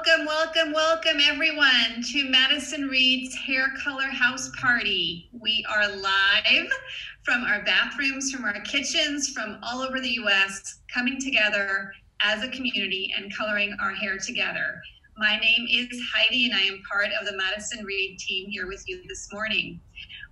Welcome everyone to Madison Reed's Hair Color House Party. We are live from our bathrooms, from our kitchens, from all over the US, coming together as a community and coloring our hair together. My name is Heidi and I am part of the Madison Reed team here with you this morning.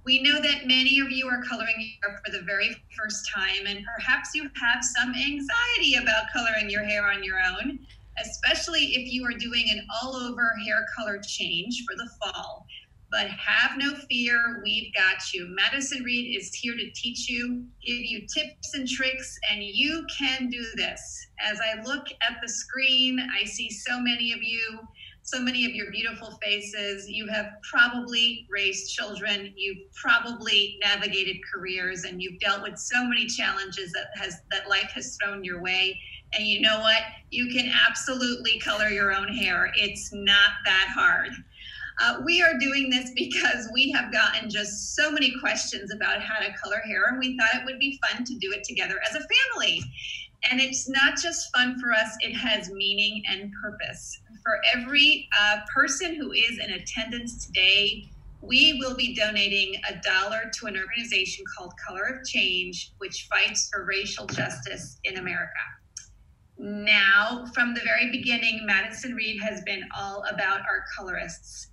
We know that many of you are coloring hair for the very first time, and perhaps you have some anxiety about coloring your hair on your own, especially if you are doing an all-over hair color change for the fall. But have no fear, we've got you. Madison Reed is here to teach you, give you tips and tricks, and you can do this. As I look at the screen, I see so many of you, so many of your beautiful faces. You have probably raised children, you've probably navigated careers, and you've dealt with so many challenges that life has thrown your way. And you know what? You can absolutely color your own hair. It's not that hard. We are doing this because we have gotten just so many questions about how to color hair, and we thought it would be fun to do it together as a family. And it's not just fun for us, it has meaning and purpose. For every person who is in attendance today, we will be donating $1 to an organization called Color of Change, which fights for racial justice in America. Now, from the very beginning, Madison Reed has been all about our colorists.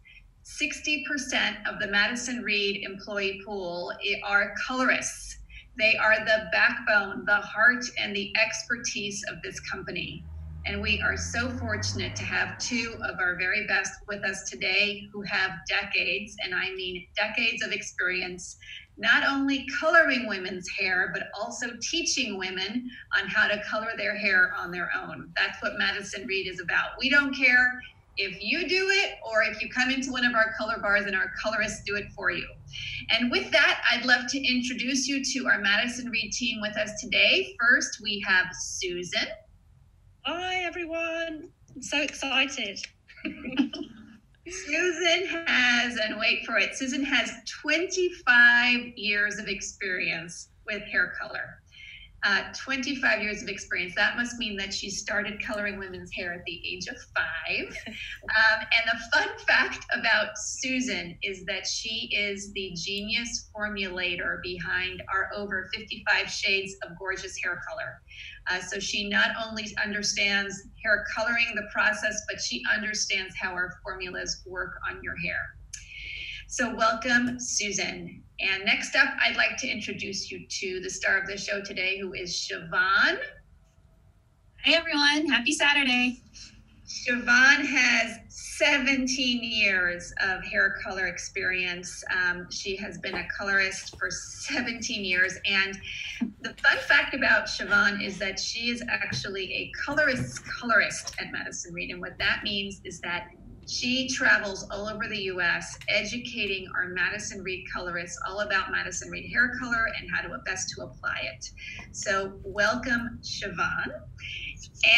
60% of the Madison Reed employee pool are colorists. They are the backbone, the heart, and the expertise of this company. And we are so fortunate to have two of our very best with us today who have decades, and I mean decades of experience, not only coloring women's hair, but also teaching women on how to color their hair on their own. That's what Madison Reed is about. We don't care if you do it or if you come into one of our color bars and our colorists do it for you. And with that, I'd love to introduce you to our Madison Reed team with us today. First, we have Susan. Hi, everyone. I'm so excited. Susan has, and wait for it, Susan has 25 years of experience with hair color. 25 years of experience. That must mean that she started coloring women's hair at the age of 5. And the fun fact about Susan is that she is the genius formulator behind our over 55 shades of gorgeous hair color. So she not only understands hair coloring, the process, but she understands how our formulas work on your hair. So welcome, Susan. And next up, I'd like to introduce you to the star of the show today, who is Siobhan. Hi, everyone. Happy Saturday. Siobhan has 17 years of hair color experience. She has been a colorist for 17 years. And the fun fact about Siobhan is that she is actually a colorist at Madison Reed. And what that means is that she travels all over the US educating our Madison Reed colorists all about Madison Reed hair color and how to best to apply it. So welcome, Siobhan.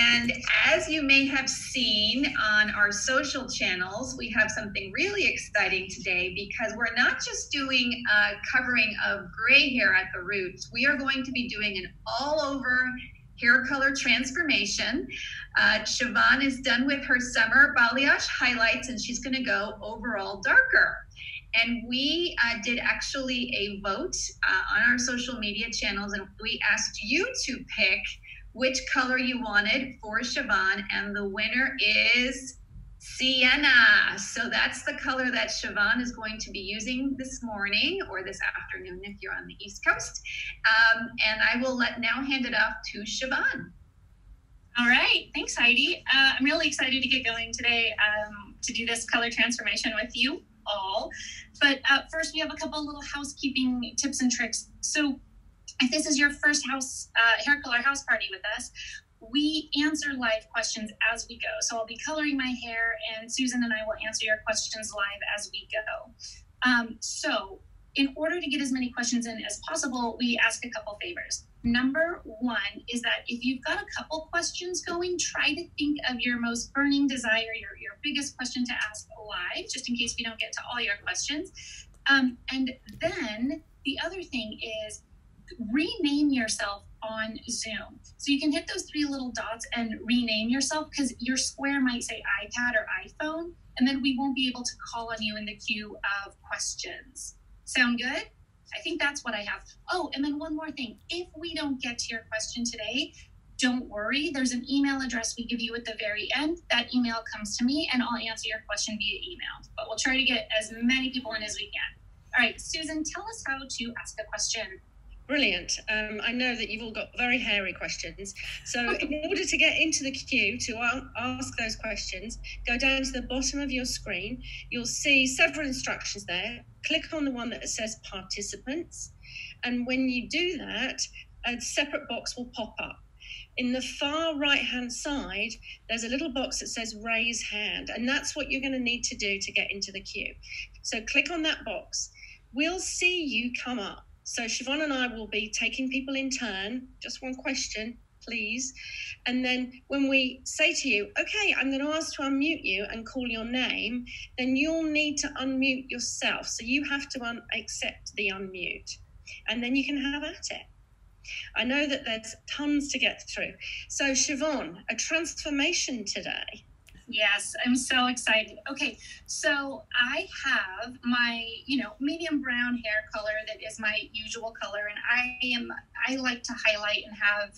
And as you may have seen on our social channels, we have something really exciting today because we're not just doing a covering of gray hair at the roots. We are going to be doing an all over hair color transformation. Siobhan is done with her summer balayage highlights and she's going to go overall darker. And we did actually a vote on our social media channels, and we asked you to pick which color you wanted for Siobhan, and the winner is Sienna. So that's the color that Siobhan is going to be using this morning or this afternoon if you're on the East Coast. And I will now hand it off to Siobhan. All right. Thanks, Heidi. I'm really excited to get going today to do this color transformation with you all. But first, we have a couple little housekeeping tips and tricks. So if this is your first hair color house party with us, we answer live questions as we go. So I'll be coloring my hair and Susan and I will answer your questions live as we go. So in order to get as many questions in as possible, we ask a couple favors. Number one is that if you've got a couple questions going, try to think of your most burning desire, your biggest question to ask live, just in case we don't get to all your questions. And then the other thing is rename yourself on Zoom. So you can hit those three little dots and rename yourself, because your square might say iPad or iPhone, and then we won't be able to call on you in the queue of questions. Sound good? I think that's what I have. Oh, and then one more thing. If we don't get to your question today, don't worry. There's an email address we give you at the very end. That email comes to me and I'll answer your question via email. But we'll try to get as many people in as we can. All right, Susan, tell us how to ask a question. Brilliant. I know that you've all got very hairy questions. So in order to get into the queue to ask those questions, go down to the bottom of your screen. You'll see several instructions there. Click on the one that says participants. And when you do that, a separate box will pop up. In the far right-hand side, there's a little box that says raise hand, and that's what you're going to need to do to get into the queue. So click on that box. We'll see you come up. So Siobhan and I will be taking people in turn, just one question, please. And then when we say to you, okay, I'm going to ask to unmute you and call your name, then you'll need to unmute yourself. So you have to accept the unmute, and then you can have at it. I know that there's tons to get through. So Siobhan, a transformation today. Yes, I'm so excited. Okay, so I have my, medium brown hair color that is my usual color, and I like to highlight and have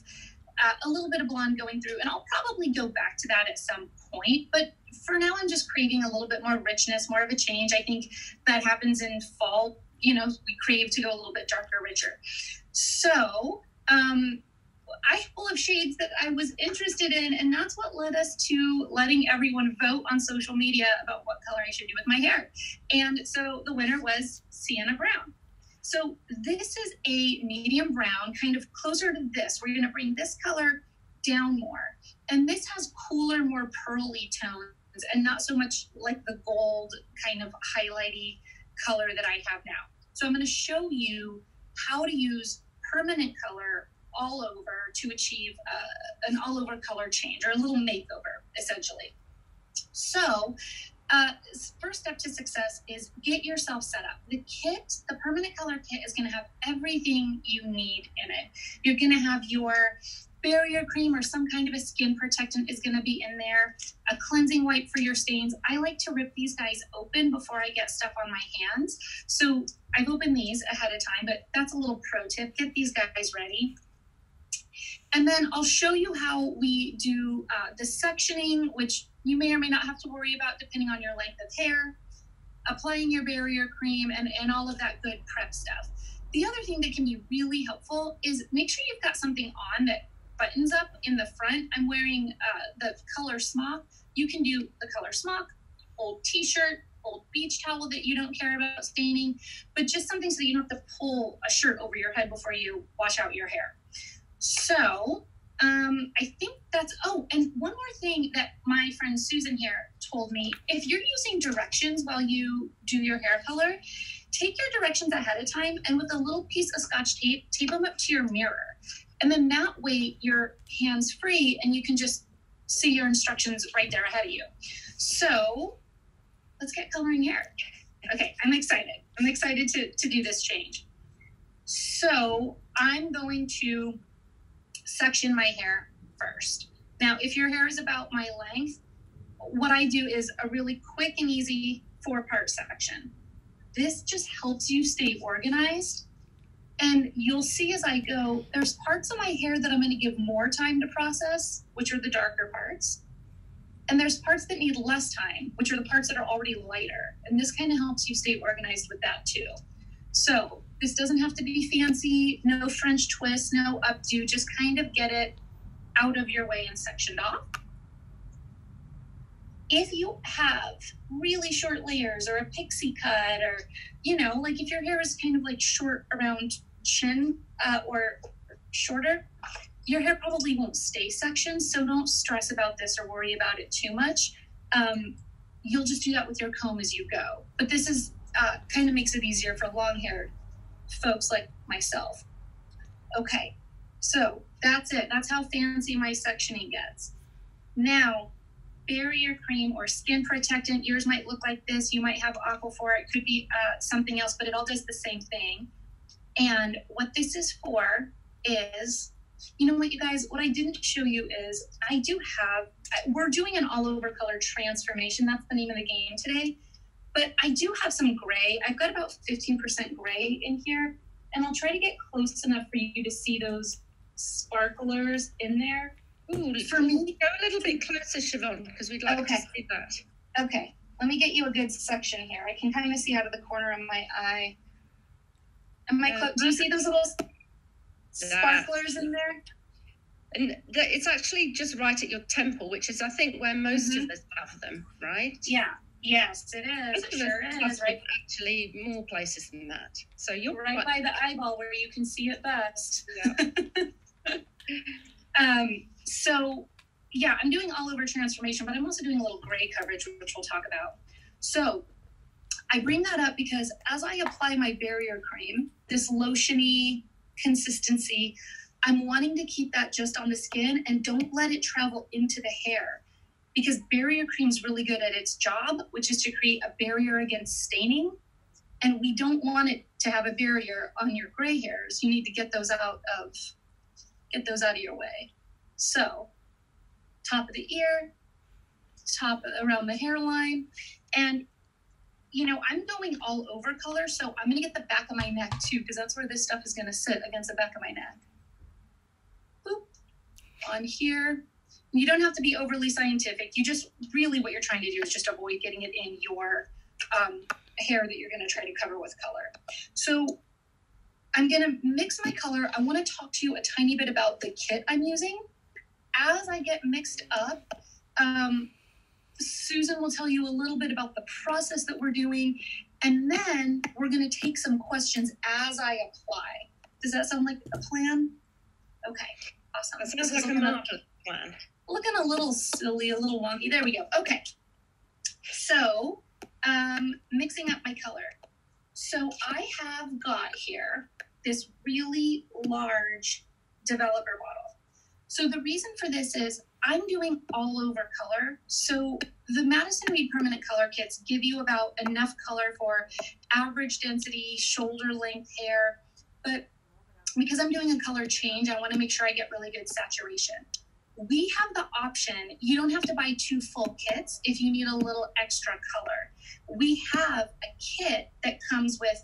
a little bit of blonde going through, and I'll probably go back to that at some point, but for now I'm just craving a little bit more richness, more of a change. I think that happens in fall, we crave to go a little bit darker, richer. So I have full of shades that I was interested in, and that's what led us to letting everyone vote on social media about what color I should do with my hair. And so the winner was Sienna Brown. So this is a medium brown, kind of closer to this. We're going to bring this color down more. And this has cooler, more pearly tones, and not so much like the gold kind of highlighty color that I have now. So I'm going to show you how to use permanent color all over to achieve an all over color change, or a little makeover, essentially. So first step to success is get yourself set up. The kit, the permanent color kit, is going to have everything you need in it. You're going to have your barrier cream or some kind of a skin protectant is going to be in there, a cleansing wipe for your stains. I like to rip these guys open before I get stuff on my hands. So I've opened these ahead of time, but that's a little pro tip. Get these guys ready. And then I'll show you how we do the sectioning, which you may or may not have to worry about depending on your length of hair, applying your barrier cream, and all of that good prep stuff. The other thing that can be really helpful is make sure you've got something on that buttons up in the front. I'm wearing the color smock. You can do the color smock, old t-shirt, old beach towel that you don't care about staining, but just something so that you don't have to pull a shirt over your head before you wash out your hair. So I think that's, and one more thing that my friend Susan here told me, if you're using directions while you do your hair color, take your directions ahead of time and with a little piece of Scotch tape, tape them up to your mirror. And then that way your hand's free and you can just see your instructions right there ahead of you. So let's get coloring hair. Okay, I'm excited. I'm excited to do this change. So I'm going to section my hair first. Now, if your hair is about my length, what I do is a really quick and easy 4-part section. This just helps you stay organized. And you'll see as I go, there's parts of my hair that I'm going to give more time to process, which are the darker parts. And there's parts that need less time, which are the parts that are already lighter. And this kind of helps you stay organized with that too. So this doesn't have to be fancy, no French twist, no updo, just kind of get it out of your way and sectioned off. If you have really short layers or a pixie cut, or, like if your hair is kind of like short around chin or shorter, your hair probably won't stay sectioned. So don't stress about this or worry about it too much. You'll just do that with your comb as you go. But this is kind of makes it easier for long-haired folks like myself. Okay, so that's it. That's how fancy my sectioning gets. Now, barrier cream or skin protectant, yours might look like this. You might have Aquaphor. It could be something else, but it all does the same thing. And what this is for is You know what, you guys, what I didn't show you is we're doing an all over color transformation. That's the name of the game today. But I do have some gray. I've got about 15% gray in here. And I'll try to get close enough for you to see those sparklers in there. Ooh, for me, go a little bit closer, Siobhan, because we'd like to see that. Okay, let me get you a good section here. I can kind of see out of the corner of my eye. Do you see those little sparklers in there? And it's actually just right at your temple, which is, I think, where most of us have them, right? Yeah. Yes, it is. It sure is, right? Actually, more places than that. So you're right by the eyeball where you can see it best. Yeah. So, yeah, I'm doing all over transformation, but I'm also doing a little gray coverage, which we'll talk about. So, I bring that up because as I apply my barrier cream, this lotiony consistency, I'm wanting to keep that just on the skin and don't let it travel into the hair. Because barrier cream is really good at its job, which is to create a barrier against staining. And we don't want it to have a barrier on your gray hairs. You need to get those out of your way. So, top of the ear, around the hairline. And, I'm going all over color. So I'm going to get the back of my neck too, because that's where this stuff is going to sit, against the back of my neck. Boop. On here. You don't have to be overly scientific. You just really what you're trying to do is just avoid getting it in your hair that you're going to try to cover with color. So I'm going to mix my color. I want to talk to you a tiny bit about the kit I'm using. As I get mixed up, Susan will tell you a little bit about the process that we're doing, and then we're going to take some questions as I apply. Does that sound like a plan? Okay, awesome. That sounds like a marvelous plan. Looking a little silly, a little wonky. There we go. Okay. So, mixing up my color. So I have got here this really large developer bottle. So the reason for this is I'm doing all over color. So the Madison Reed permanent color kits give you about enough color for average density, shoulder length hair. But because I'm doing a color change, I want to make sure I get really good saturation. We have the option, you don't have to buy 2 full kits if you need a little extra color. We have a kit that comes with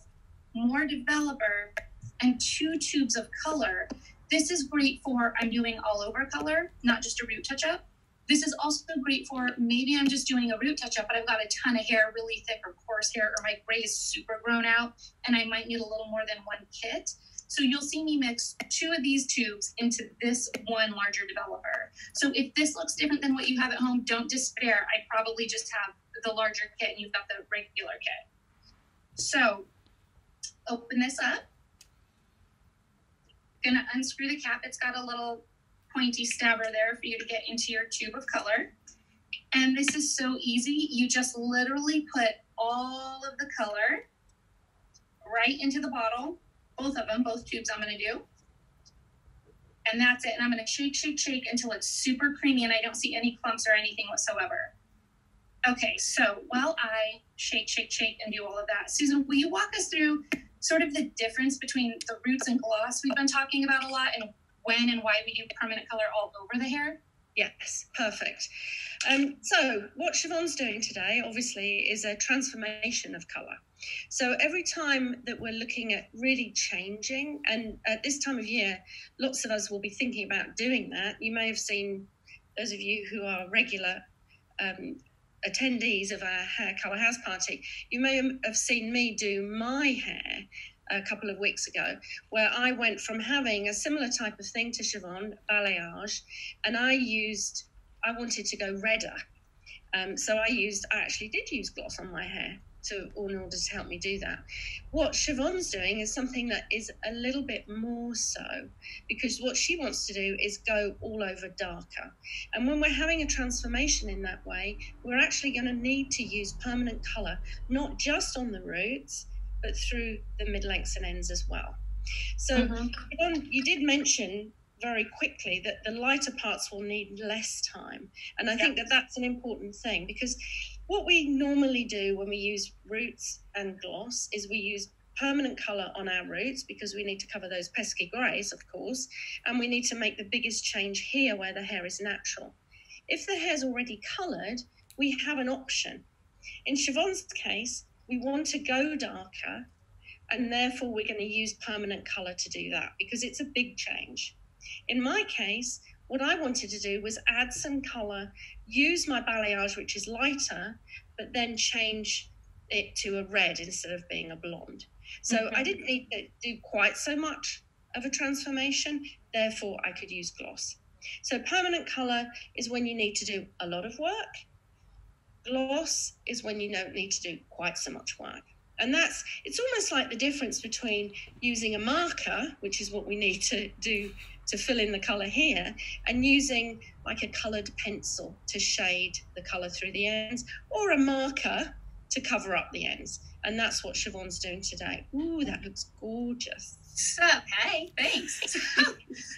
more developer and 2 tubes of color. This is great for, I'm doing all over color, not just a root touch-up. This is also great for, maybe I'm just doing a root touch-up, but I've got a ton of hair, really thick or coarse hair, or my gray is super grown out, and I might need a little more than 1 kit. So you'll see me mix 2 of these tubes into this one larger developer. So if this looks different than what you have at home, don't despair. I probably just have the larger kit and you've got the regular kit. So open this up. Gonna unscrew the cap. It's got a little pointy stabber there for you to get into your tube of color. And this is so easy. You just literally put all of the color right into the bottle. Both of them, both tubes I'm going to do. And that's it. And I'm going to shake, shake, shake until it's super creamy and I don't see any clumps or anything whatsoever. Okay, so while I shake, shake, shake and do all of that, Susan, will you walk us through sort of the difference between the roots and gloss we've been talking about a lot and when and why we do permanent color all over the hair? Yes, perfect. So what Siobhan's doing today, obviously, is a transformation of colour. So every time that we're looking at really changing, and at this time of year, lots of us will be thinking about doing that. You may have seen, those of you who are regular attendees of our hair colour house party, you may have seen me do my hair a couple of weeks ago, where I went from having a similar type of thing to Siobhan, balayage, and I wanted to go redder. So I actually did use gloss on my hair in order to help me do that. What Siobhan's doing is something that is a little bit more so, because what she wants to do is go all over darker. And when we're having a transformation in that way, we're actually going to need to use permanent colour, not just on the roots, but through the mid-lengths and ends as well. So Siobhan, you did mention very quickly that the lighter parts will need less time. And I think that that's an important thing, because what we normally do when we use roots and gloss is we use permanent colour on our roots because we need to cover those pesky greys, of course, and we need to make the biggest change here where the hair is natural. If the hair's already coloured, we have an option. In Siobhan's case, we want to go darker, and therefore we're going to use permanent colour to do that because it's a big change. In my case, what I wanted to do was add some colour, use my balayage, which is lighter, but then change it to a red instead of being a blonde. So I didn't need to do quite so much of a transformation, therefore I could use gloss. So permanent colour is when you need to do a lot of work. Gloss is when you don't need to do quite so much work. And it's almost like the difference between using a marker, which is what we need to do to fill in the colour here, and using like a coloured pencil to shade the colour through the ends, or a marker to cover up the ends. And that's what Siobhan's doing today. Ooh, that looks gorgeous. So, hey, thanks.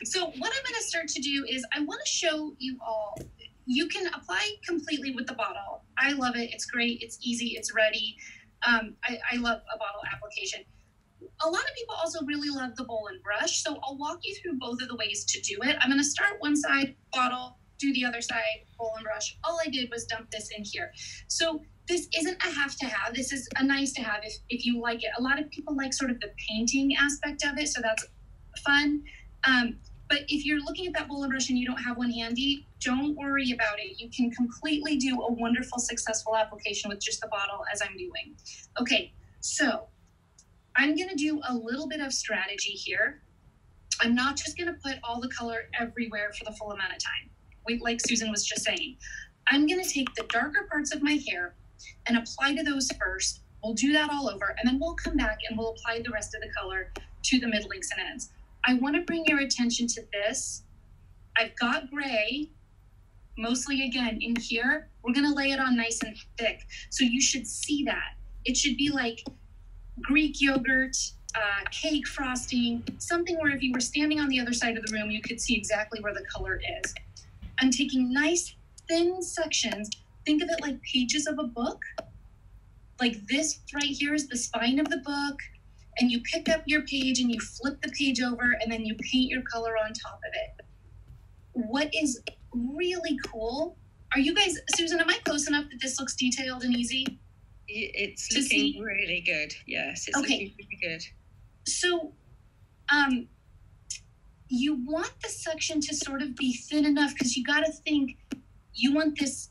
So what I'm going to start to do is I want to show you all, you can apply completely with the bottle. I love it. It's great. It's easy. It's ready. I love a bottle application. A lot of people also really love the bowl and brush, so I'll walk you through both of the ways to do it. I'm going to start one side, bottle, do the other side, bowl and brush. All I did was dump this in here. So this isn't a have to have. This is a nice to have if you like it. A lot of people like sort of the painting aspect of it, so that's fun. But if you're looking at that bowl and brush and you don't have one handy, don't worry about it. You can completely do a wonderful, successful application with just the bottle as I'm doing. Okay, so I'm going to do a little bit of strategy here. I'm not just going to put all the color everywhere for the full amount of time. Like Susan was just saying, I'm going to take the darker parts of my hair and apply to those first. We'll do that all over, and then we'll come back and we'll apply the rest of the color to the mid links and ends. I want to bring your attention to this. I've got gray, mostly again in here. We're going to lay it on nice and thick. So you should see that. It should be like Greek yogurt, cake frosting, something where if you were standing on the other side of the room, you could see exactly where the color is. I'm taking nice thin sections. Think of it like pages of a book. Like this right here is the spine of the book. And you pick up your page and you flip the page over and then you paint your color on top of it. What is really cool, are you guys, Susan, am I close enough that this looks detailed and easy? It's looking really good. Yes, it's looking really good. So you want the section to sort of be thin enough because you got to think you want this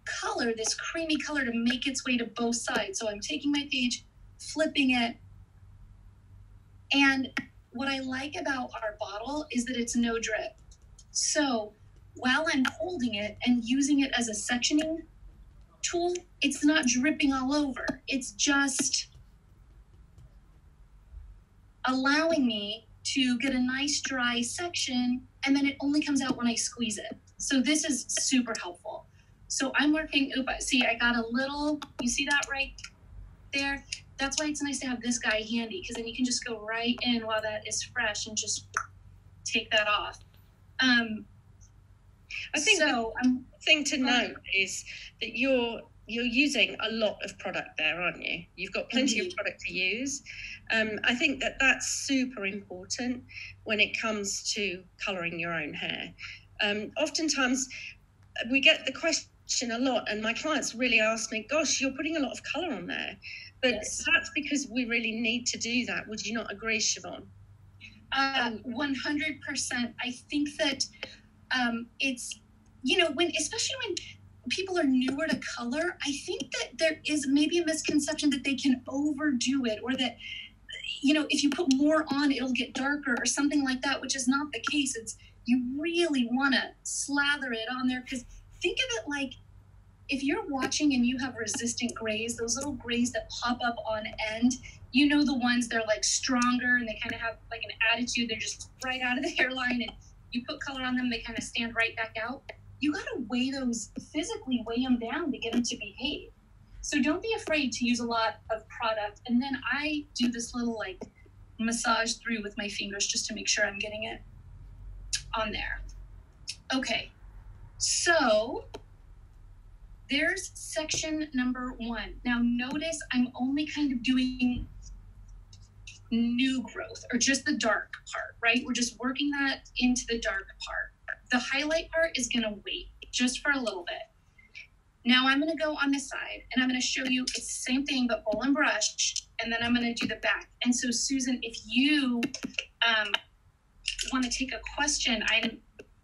color, this creamy color to make its way to both sides. So I'm taking my page, flipping it. And what I like about our bottle is that it's no drip. So while I'm holding it and using it as a sectioning tool, it's not dripping all over. It's just allowing me to get a nice dry section, and then it only comes out when I squeeze it. So this is super helpful. So I'm working, see, I got a little, you see that right there? That's why it's nice to have this guy handy, because then you can just go right in while that is fresh and just take that off. I think the thing to note is that you're using a lot of product there, aren't you? You've got plenty of product to use. I think that's super important when it comes to colouring your own hair. Oftentimes we get the question a lot, and my clients really ask me, gosh, you're putting a lot of colour on there. But yes, that's because we really need to do that. Would you not agree, Siobhan? 100%. I think that it's, especially when people are newer to color, I think that there is maybe a misconception that they can overdo it, or that, if you put more on, it'll get darker or something like that, which is not the case. It's, you really want to slather it on there, because think of it like, if you're watching and you have resistant grays, those little grays that pop up on end, the ones that are like stronger and they kind of have like an attitude, they're just right out of the hairline, and you put color on them, they kind of stand right back out. You got to physically weigh them down to get them to behave. So don't be afraid to use a lot of product. And then I do this little like massage through with my fingers just to make sure I'm getting it on there. Okay, so there's section number 1. Now notice I'm only kind of doing new growth or just the dark part, right? We're just working that into the dark part. The highlight part is going to wait just for a little bit. Now I'm going to go on this side and I'm going to show you it's the same thing, but bowl and brush, and then I'm going to do the back. And so Susan, if you want to take a question,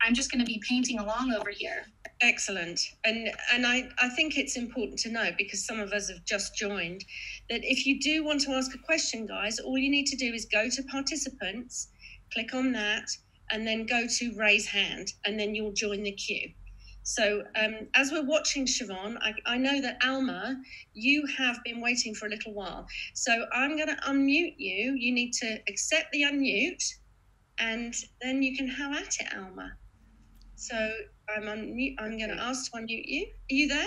I'm just going to be painting along over here. Excellent. And I think it's important to know, because some of us have just joined, that if you do want to ask a question, guys, all you need to do is go to participants, click on that, and then go to raise hand, and then you'll join the queue. So as we're watching Siobhan, I know that Alma, you have been waiting for a little while. So I'm going to unmute you. You need to accept the unmute, and then you can have at it, Alma. So I'm going to ask to unmute you. Are you there?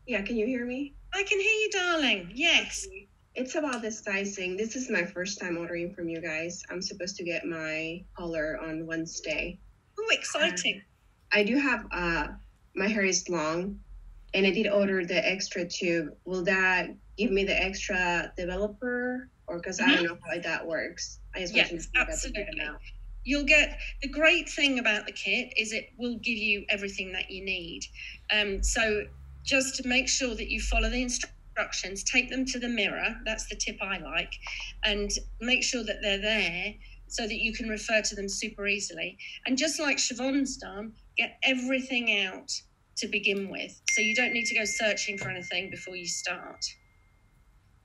Yeah, can you hear me? I can hear you, darling. Yes. Okay. It's about the sizing. This is my first time ordering from you guys. I'm supposed to get my color on Wednesday. Oh, exciting. I do have, my hair is long, and I did order the extra tube. Will that give me the extra developer? Or because I don't know how that works. I just want to see absolutely. You'll get, the great thing about the kit is it will give you everything that you need. So just to make sure that you follow the instructions, take them to the mirror. That's the tip I like. And make sure that they're there so that you can refer to them super easily. And just like Siobhan's done, get everything out to begin with. So you don't need to go searching for anything before you start.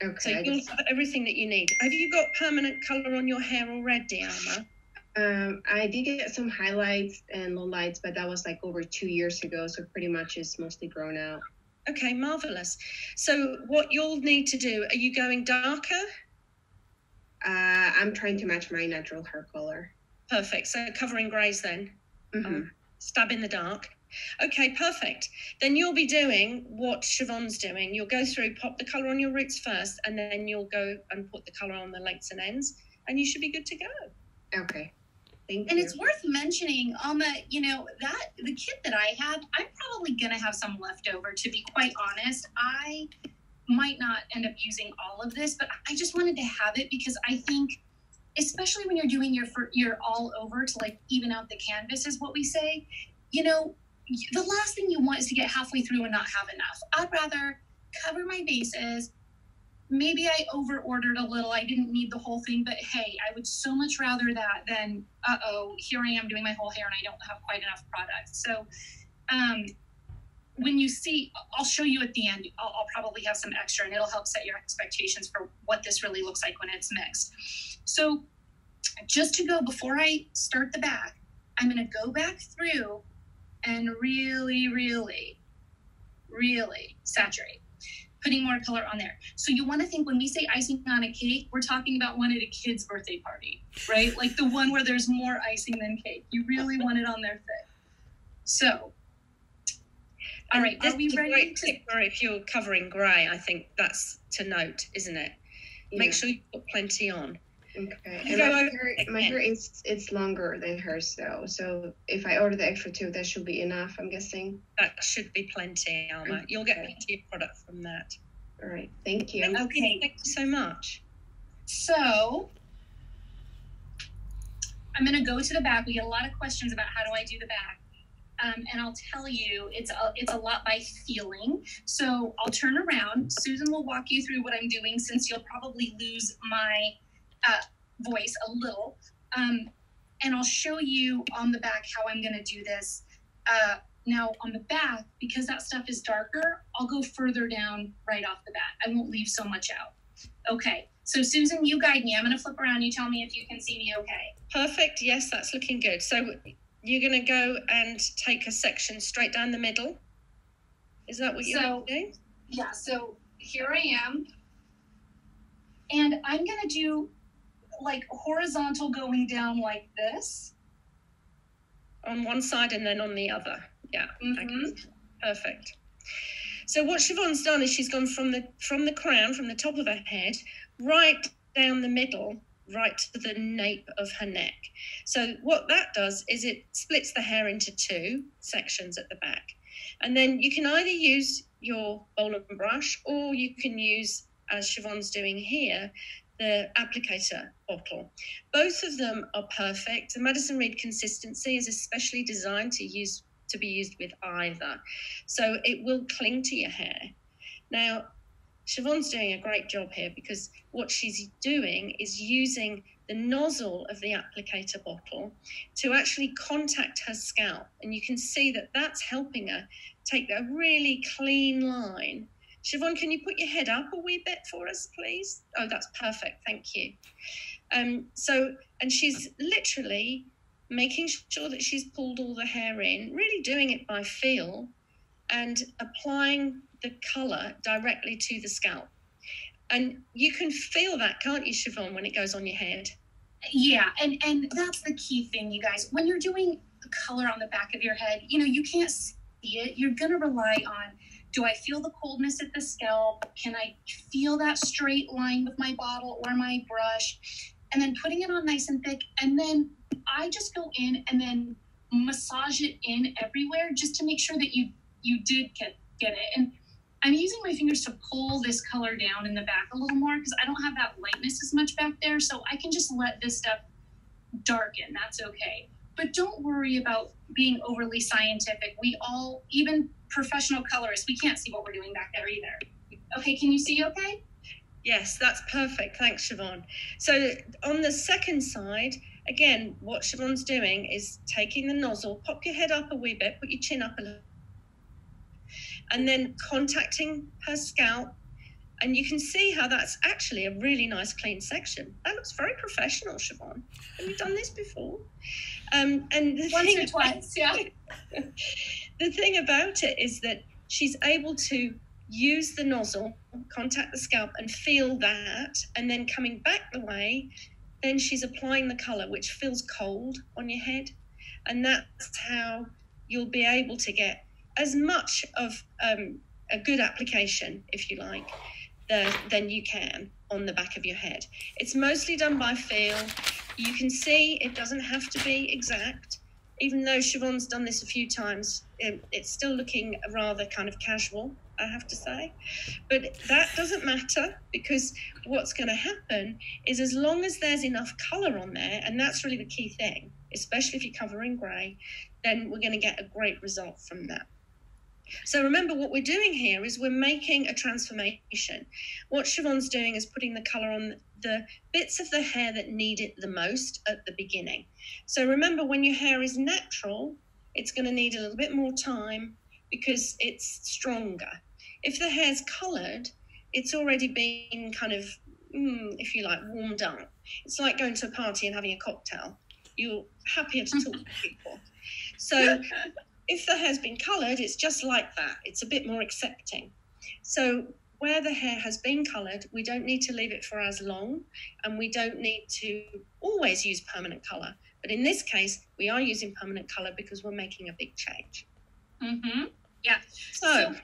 Okay. So you'll have everything that you need. Have you got permanent colour on your hair already, Alma? I did get some highlights and lowlights, but that was like over 2 years ago. So pretty much it's mostly grown out. Okay, marvelous. So what you'll need to do, are you going darker? I'm trying to match my natural hair color. Perfect. So covering greys then. Mm-hmm. Stab in the dark. Okay, perfect. Then you'll be doing what Siobhan's doing. You'll go through, pop the colour on your roots first, and then you'll go and put the colour on the lengths and ends, and you should be good to go. Okay. Thank you. And it's worth mentioning, Alma, you know, that the kit that I have, I'm probably going to have some left over, to be quite honest. I might not end up using all of this, but I just wanted to have it because I think, especially when you're doing your all over to like even out the canvas is what we say, you know, the last thing you want is to get halfway through and not have enough. I'd rather cover my bases. Maybe I over ordered a little. I didn't need the whole thing, but hey, I would so much rather that than, here I am doing my whole hair and I don't have quite enough product. So when you see, I'll show you at the end, I'll probably have some extra and it'll help set your expectations for what this really looks like when it's mixed. So just to go, before I start the back, I'm going to go back through and really, really, really saturate, putting more color on there. So you want to think when we say icing on a cake, we're talking about one at a kid's birthday party, right? Like the one where there's more icing than cake. You really want it on their thick. So, all right, are we ready? Great tip for if you're covering grey, I think that's to note, isn't it? Yeah. Make sure you put plenty on. Okay. And my hair it's longer than hers though. So if I order the extra tube, that should be enough, I'm guessing. That should be plenty, Alma. Okay. You'll get plenty of product from that. All right. Thank you. Okay. Thank you so much. So I'm going to go to the back. We get a lot of questions about how do I do the back. And I'll tell you, it's a lot by feeling. So I'll turn around. Susan will walk you through what I'm doing since you'll probably lose my voice a little. And I'll show you on the back how I'm going to do this. Now on the back, because that stuff is darker, I'll go further down right off the bat. I won't leave so much out. Okay. So Susan, you guide me. I'm going to flip around. You tell me if you can see me okay. Perfect. Yes, that's looking good. So you're going to go and take a section straight down the middle. Is that what you're going to do? Yeah. So here I am. And I'm going to do like horizontal going down like this. On one side and then on the other. Yeah. Mm-hmm. Okay. Perfect. So what Siobhan's done is she's gone from the crown, from the top of her head, right down the middle, right to the nape of her neck. So what that does is it splits the hair into two sections at the back. And then you can either use your bowl and brush, or you can use, as Siobhan's doing here, the applicator bottle. Both of them are perfect. The Madison Reed consistency is especially designed to be used with either. So it will cling to your hair. Now, Siobhan's doing a great job here because what she's doing is using the nozzle of the applicator bottle to actually contact her scalp. And you can see that that's helping her take a really clean line. Siobhan, can you put your head up a wee bit for us, please? Oh, that's perfect. Thank you. And she's literally making sure that she's pulled all the hair in, really doing it by feel and applying the colour directly to the scalp. And you can feel that, can't you, Siobhan, when it goes on your head? Yeah, and that's the key thing, you guys. When you're doing the color on the back of your head, you can't see it. You're going to rely on, do I feel the coldness at the scalp? Can I feel that straight line with my bottle or my brush? And then putting it on nice and thick. And then I just go in and then massage it in everywhere just to make sure that you did get it. And I'm using my fingers to pull this color down in the back a little more because I don't have that lightness as much back there. So I can just let this stuff darken. That's okay. But don't worry about being overly scientific. We all, even professional colorists, we can't see what we're doing back there either. Okay, can you see okay? Yes, that's perfect. Thanks, Siobhan. So on the second side, again, what Siobhan's doing is taking the nozzle, pop your head up a wee bit, put your chin up a little, and then contacting her scalp. And you can see how that's actually a really nice clean section. That looks very professional, Siobhan. Have you done this before? And the Once or twice, yeah. The thing about it is that she's able to use the nozzle, contact the scalp and feel that, and then coming back the way, then she's applying the colour, which feels cold on your head. And that's how you'll be able to get as much of a good application, if you like, than you can on the back of your head. It's mostly done by feel. You can see it doesn't have to be exact. Even though Siobhan's done this a few times, it's still looking rather kind of casual, I have to say. But that doesn't matter, because what's going to happen is, as long as there's enough colour on there, and that's really the key thing, especially if you're covering grey, then we're going to get a great result from that. So remember, what we're doing here is we're making a transformation. What Siobhan's doing is putting the colour on the bits of the hair that need it the most at the beginning. So remember, when your hair is natural, it's going to need a little bit more time because it's stronger. If the hair's coloured, it's already been kind of, if you like, warmed up. It's like going to a party and having a cocktail. You're happier to talk to people. So if the hair's been coloured, it's just like that. It's a bit more accepting. So where the hair has been coloured, we don't need to leave it for as long, and we don't need to always use permanent colour. But in this case, we are using permanent colour because we're making a big change. Mm-hmm. Yeah. So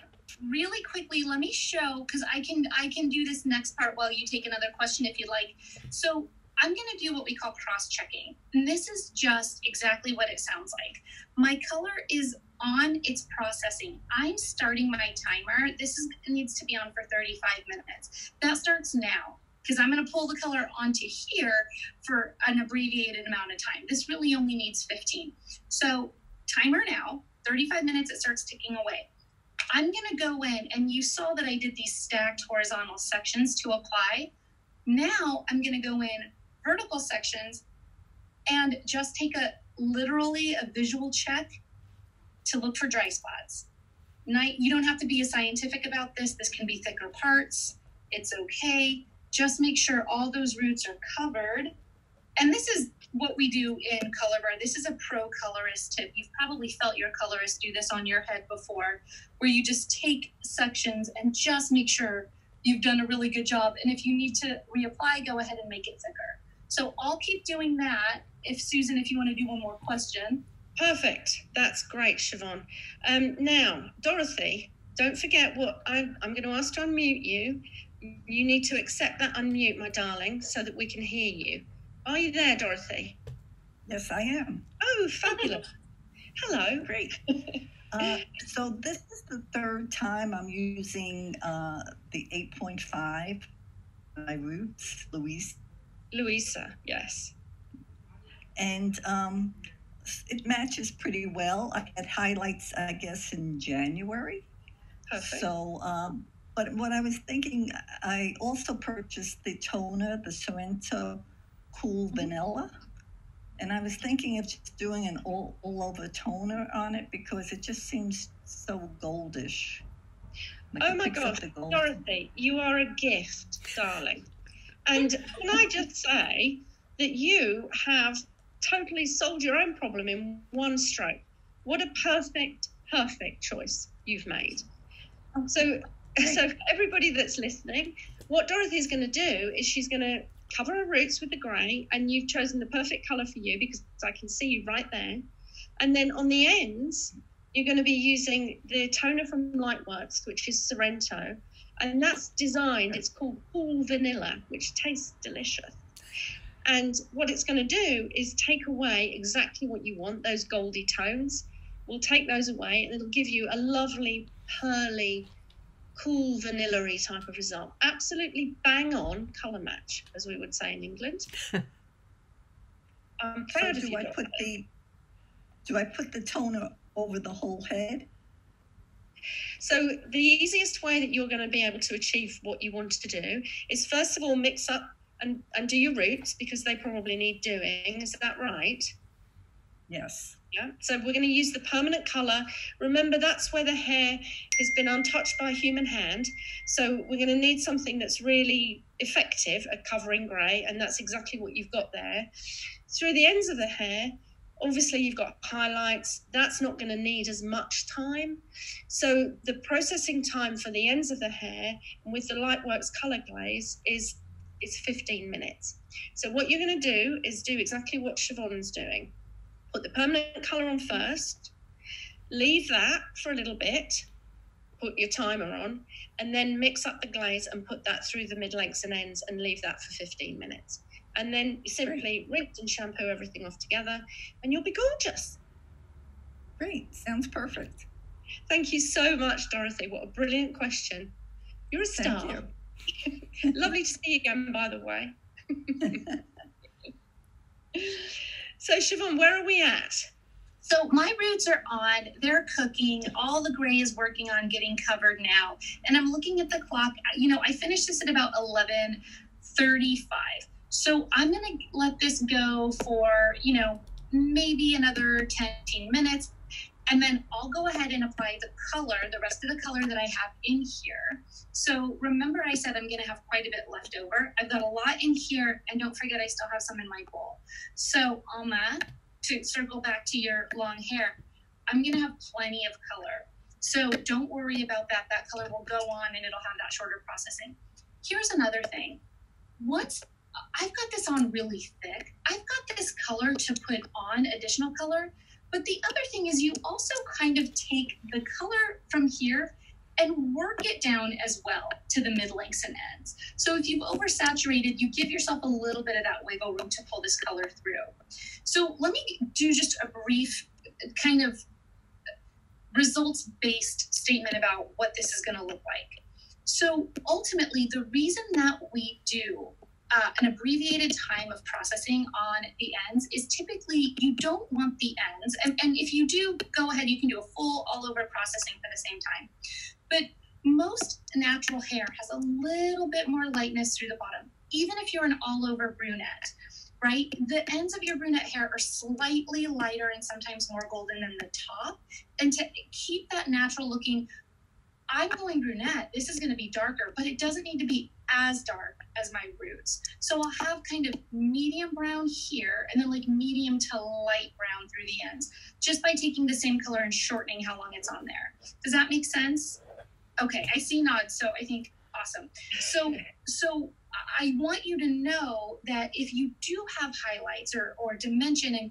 really quickly, let me show, because I can do this next part while you take another question if you like. So I'm going to do what we call cross-checking. And this is just exactly what it sounds like. My color is on its processing. I'm starting my timer. This needs to be on for 35 minutes. That starts now, because I'm going to pull the color onto here for an abbreviated amount of time. This really only needs 15. So timer now, 35 minutes, it starts ticking away. I'm going to go in, and you saw that I did these stacked horizontal sections to apply. Now I'm going to go in vertical sections and just take literally a visual check to look for dry spots. You don't have to be scientific about this. This can be thicker parts. It's okay. Just make sure all those roots are covered. And this is what we do in Color Bar. This is a pro colorist tip. You've probably felt your colorist do this on your head before, where you just take sections and just make sure you've done a really good job. And if you need to reapply, go ahead and make it thicker. So I'll keep doing that. Susan, if you want to do one more question. Perfect. That's great, Siobhan. Now, Dorothy, don't forget what I'm going to ask to unmute you. You need to accept that unmute, my darling, so that we can hear you. Are you there, Dorothy? Yes, I am. Oh, fabulous. Hello. Great. So this is the third time I'm using the 8.5 my roots, Louisa, yes. And it matches pretty well. I had highlights, I guess, in January. Perfect. So, but what I was thinking, I also purchased the toner, the Sorrento Cool Vanilla. And I was thinking of just doing an all-over toner on it because it just seems so goldish. Like oh my God, Dorothy, you are a gift, darling. And can I just say that you have totally solved your own problem in one stroke. What a perfect choice you've made. So for everybody that's listening, what Dorothy's going to do is she's going to cover her roots with the grey, and you've chosen the perfect colour for you because I can see you right there. And then on the ends, you're going to be using the toner from Lightworks, which is Sorrento, and that's designed, it's called Cool Vanilla, which tastes delicious. And what it's going to do is take away exactly what you want, those goldy tones. We'll take those away, and it'll give you a lovely, pearly, cool vanilla-y type of result. Absolutely bang on colour match, as we would say in England. I'm proud of you. Do I put the toner over the whole head? So the easiest way that you're going to be able to achieve what you want to do is, first of all, mix up and do your roots, because they probably need doing. Is that right? Yes. Yeah. So we're going to use the permanent colour. Remember, that's where the hair has been untouched by a human hand. So we're going to need something that's really effective at covering grey, and that's exactly what you've got there. Through the ends of the hair, obviously you've got highlights. That's not going to need as much time. So the processing time for the ends of the hair with the Lightworks colour glaze is 15 minutes. So what you're going to do is do exactly what Siobhan's doing. Put the permanent colour on first, leave that for a little bit, put your timer on, and then mix up the glaze and put that through the mid-lengths and ends and leave that for 15 minutes. And then you simply rinse and shampoo everything off together, and you'll be gorgeous. Great. Sounds perfect. Thank you so much, Dorothy. What a brilliant question. You're a star. Thank you. Lovely to see you again, by the way. So, Siobhan, where are we at? So my roots are on, they're cooking, all the gray is working on getting covered now. And I'm looking at the clock, I finished this at about 11:35. So I'm going to let this go for, maybe another 10 minutes. And then I'll go ahead and apply the rest of the color that I have in here. So remember I said I'm going to have quite a bit left over. I've got a lot in here, and don't forget I still have some in my bowl. So Alma, to circle back to your long hair, I'm going to have plenty of color. So don't worry about that. That color will go on and it'll have that shorter processing. Here's another thing. I've got this on really thick. I've got this color to put on additional color. But the other thing is you also kind of take the color from here and work it down as well to the mid-lengths and ends. So if you've oversaturated, you give yourself a little bit of that wiggle room to pull this color through. So let me do just a brief kind of results-based statement about what this is going to look like. So ultimately, the reason that we do an abbreviated time of processing on the ends is typically you don't want the ends. And if you do, go ahead, you can do a full all over processing for the same time. But most natural hair has a little bit more lightness through the bottom, even if you're an all over brunette, right? The ends of your brunette hair are slightly lighter and sometimes more golden than the top. And to keep that natural looking, I'm going brunette, this is going to be darker, but it doesn't need to be as dark as my roots. So I'll have kind of medium brown here and then like medium to light brown through the ends, just by taking the same color and shortening how long it's on there. Does that make sense? Okay, I see nods, so I think awesome. So I want you to know that if you do have highlights or dimension and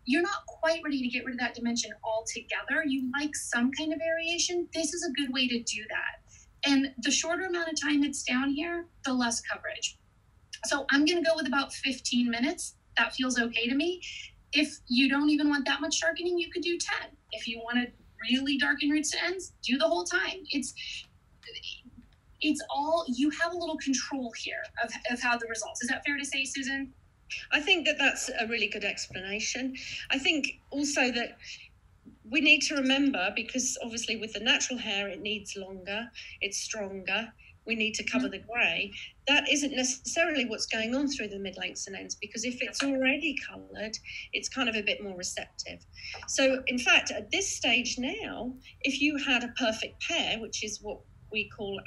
you're not quite ready to get rid of that dimension altogether, you like some kind of variation, this is a good way to do that. And the shorter amount of time it's down here, the less coverage. So I'm going to go with about 15 minutes. That feels okay to me. If you don't even want that much darkening, you could do 10. If you want to really darken roots to ends, do the whole time. it's all, you have a little control here of how the results. Is that fair to say, Susan? I think that that's a really good explanation. I think also that we need to remember, because obviously with the natural hair, it needs longer, it's stronger, we need to cover the grey. That isn't necessarily what's going on through the mid-lengths and ends, because if it's already coloured, it's kind of a bit more receptive. So in fact, at this stage now, if you had a perfect pair, which is what we call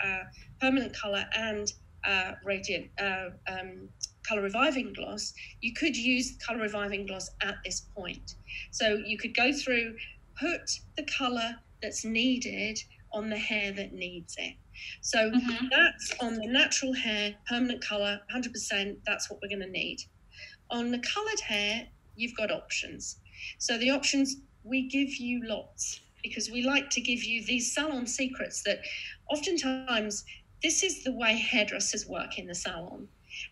permanent colour and radiant colour reviving gloss, you could use colour reviving gloss at this point. So you could go through, put the colour that's needed on the hair that needs it. So that's on the natural hair, permanent colour, 100%, that's what we're going to need. On the coloured hair, you've got options. So the options, we give you lots, because we like to give you these salon secrets that oftentimes this is the way hairdressers work in the salon.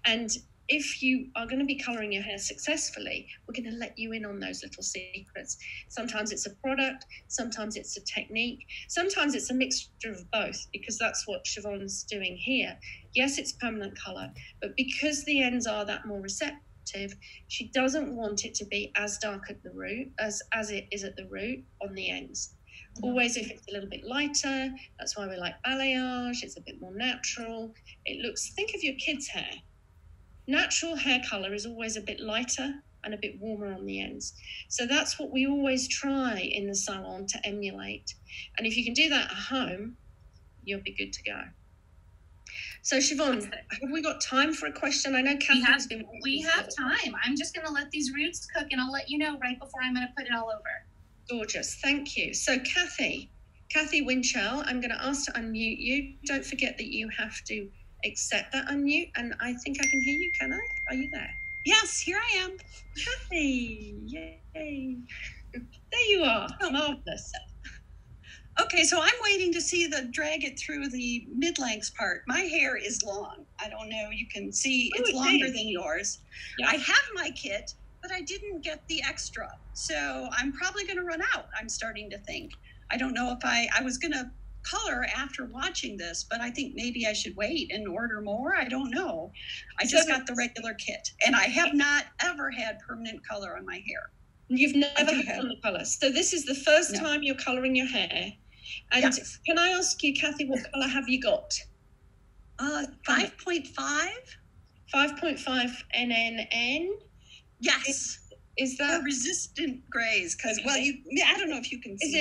And if you are going to be colouring your hair successfully, we're going to let you in on those little secrets. Sometimes it's a product, sometimes it's a technique, sometimes it's a mixture of both, because that's what Siobhan's doing here. Yes, it's permanent colour, but because the ends are that more receptive, she doesn't want it to be as dark at the root as it is at the root on the ends. Always, if it's a little bit lighter, that's why we like balayage, it's a bit more natural. It looks, think of your kids' hair. Natural hair colour is always a bit lighter and a bit warmer on the ends. So that's what we always try in the salon to emulate. And if you can do that at home, you'll be good to go. So Siobhan, have we got time for a question? I know Kathy's been... We have time. I'm just going to let these roots cook, and I'll let you know right before I'm going to put it all over. Gorgeous, thank you. So Kathy Winchell, I'm going to ask to unmute you. Don't forget that you have to accept that unmute, and I think I can hear you. Can I? Are you there? Yes, here I am. Kathy, yay. There you are. Oh, marvelous. Okay, so I'm waiting to see the drag it through the mid-lengths part. My hair is long. I don't know, you can see it's longer than yours. Yeah. I have my kit, but I didn't get the extra. So I'm probably going to run out, I'm starting to think. I don't know if I was going to color after watching this, but I think maybe I should wait and order more. I don't know. I just got the regular kit, and I have not ever had permanent color on my hair. You've never had permanent color. So this is the first time you're coloring your hair. And yes. Can I ask you, Kathy, what color have you got? 5.5. 5.5 NNN. Yes. Is that resistant grays? Because I don't know if you can see